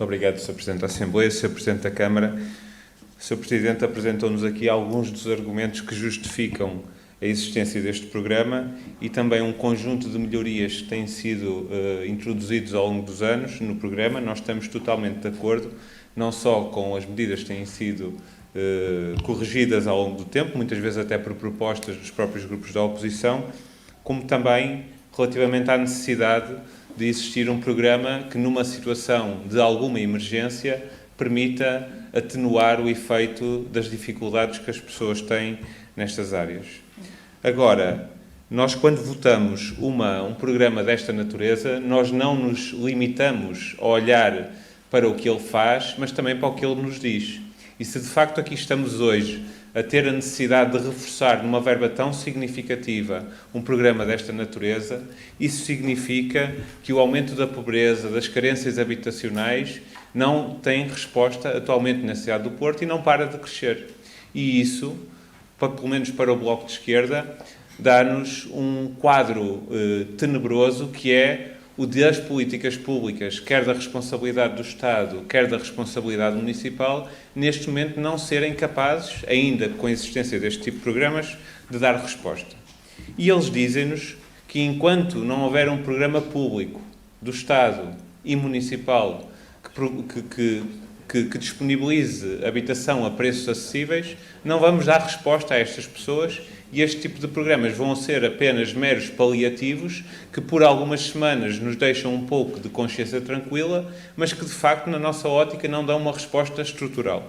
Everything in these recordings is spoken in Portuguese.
Muito obrigado, Sr. Presidente da Assembleia, Sr. Presidente da Câmara. O Sr. Presidente apresentou-nos aqui alguns dos argumentos que justificam a existência deste programa e também um conjunto de melhorias que têm sido introduzidos ao longo dos anos no programa. Nós estamos totalmente de acordo, não só com as medidas que têm sido corrigidas ao longo do tempo, muitas vezes até por propostas dos próprios grupos da oposição, como também relativamente à necessidade de existir um programa que, numa situação de alguma emergência, permita atenuar o efeito das dificuldades que as pessoas têm nestas áreas. Agora, nós quando votamos um programa desta natureza, nós não nos limitamos a olhar para o que ele faz, mas também para o que ele nos diz. E se de facto aqui estamos hoje a ter a necessidade de reforçar numa verba tão significativa um programa desta natureza, isso significa que o aumento da pobreza, das carências habitacionais, não tem resposta atualmente na cidade do Porto e não para de crescer. E isso, pelo menos para o Bloco de Esquerda, dá-nos um quadro tenebroso que é o das políticas públicas, quer da responsabilidade do Estado, quer da responsabilidade municipal, neste momento não serem capazes, ainda com a existência deste tipo de programas, de dar resposta. E eles dizem-nos que enquanto não houver um programa público do Estado e municipal que disponibilize habitação a preços acessíveis, não vamos dar resposta a estas pessoas e este tipo de programas vão ser apenas meros paliativos que por algumas semanas nos deixam um pouco de consciência tranquila, mas que de facto na nossa ótica não dão uma resposta estrutural.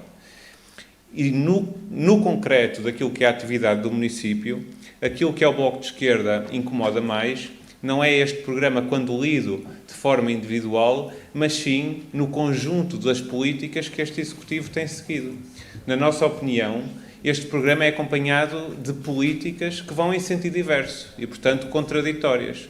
E no concreto daquilo que é a atividade do município, aquilo que é o Bloco de Esquerda incomoda mais não é este programa quando lido de forma individual, mas sim no conjunto das políticas que este Executivo tem seguido. Na nossa opinião, este programa é acompanhado de políticas que vão em sentido diverso e, portanto, contraditórias.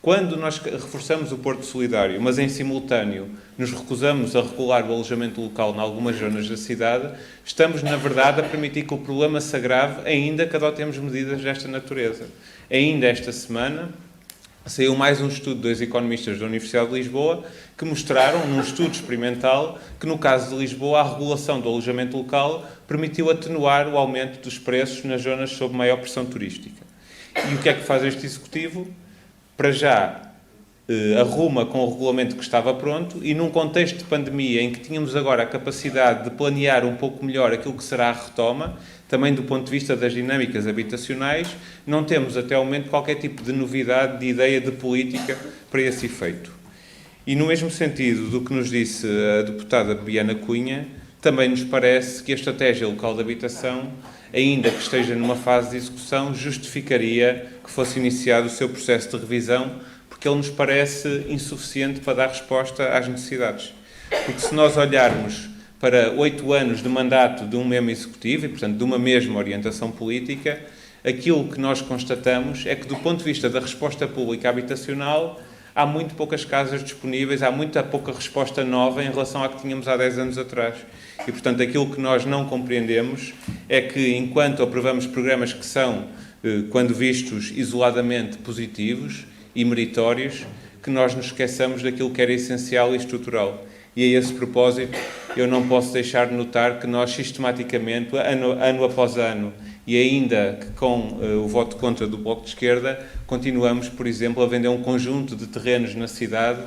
Quando nós reforçamos o Porto Solidário, mas em simultâneo nos recusamos a regular o alojamento local em algumas zonas da cidade, estamos, na verdade, a permitir que o problema se agrave ainda que adotemos medidas desta natureza. Ainda esta semana saiu mais um estudo de 2 economistas da Universidade de Lisboa que mostraram, num estudo experimental, que no caso de Lisboa a regulação do alojamento local permitiu atenuar o aumento dos preços nas zonas sob maior pressão turística. E o que é que faz este Executivo? Para já arruma com o regulamento que estava pronto e num contexto de pandemia em que tínhamos agora a capacidade de planear um pouco melhor aquilo que será a retoma, também do ponto de vista das dinâmicas habitacionais, não temos até ao momento qualquer tipo de novidade, de ideia de política para esse efeito. E no mesmo sentido do que nos disse a deputada Bibiana Cunha, também nos parece que a estratégia local de habitação, ainda que esteja numa fase de execução, justificaria que fosse iniciado o seu processo de revisão, porque ele nos parece insuficiente para dar resposta às necessidades. Porque se nós olharmos para 8 anos de mandato de um mesmo Executivo, e portanto de uma mesma orientação política, aquilo que nós constatamos é que do ponto de vista da resposta pública habitacional, há muito poucas casas disponíveis, há muita pouca resposta nova em relação à que tínhamos há 10 anos atrás. E, portanto, aquilo que nós não compreendemos é que, enquanto aprovamos programas que são, quando vistos isoladamente, positivos e meritórios, que nós nos esqueçamos daquilo que era essencial e estrutural. E a esse propósito, eu não posso deixar de notar que nós, sistematicamente, ano após ano, e ainda que com o voto contra do Bloco de Esquerda, continuamos, por exemplo, a vender um conjunto de terrenos na cidade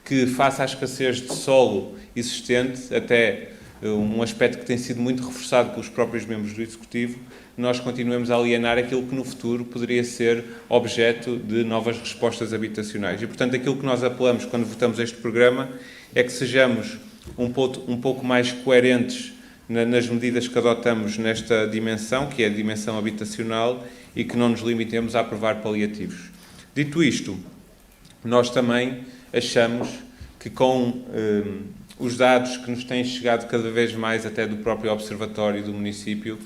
que, face à escassez de solo existente, até um aspecto que tem sido muito reforçado pelos próprios membros do Executivo, nós continuamos a alienar aquilo que no futuro poderia ser objeto de novas respostas habitacionais. E, portanto, aquilo que nós apelamos quando votamos este programa é que sejamos um pouco mais coerentes nas medidas que adotamos nesta dimensão, que é a dimensão habitacional, e que não nos limitemos a aprovar paliativos. Dito isto, nós também achamos que com os dados que nos têm chegado cada vez mais até do próprio Observatório do município,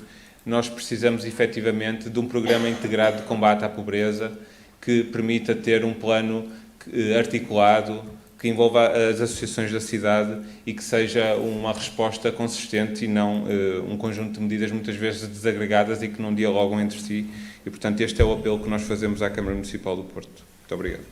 nós precisamos efetivamente de um programa integrado de combate à pobreza que permita ter um plano articulado, que envolva as associações da cidade e que seja uma resposta consistente e não um conjunto de medidas muitas vezes desagregadas e que não dialogam entre si. E, portanto, este é o apelo que nós fazemos à Câmara Municipal do Porto. Muito obrigado.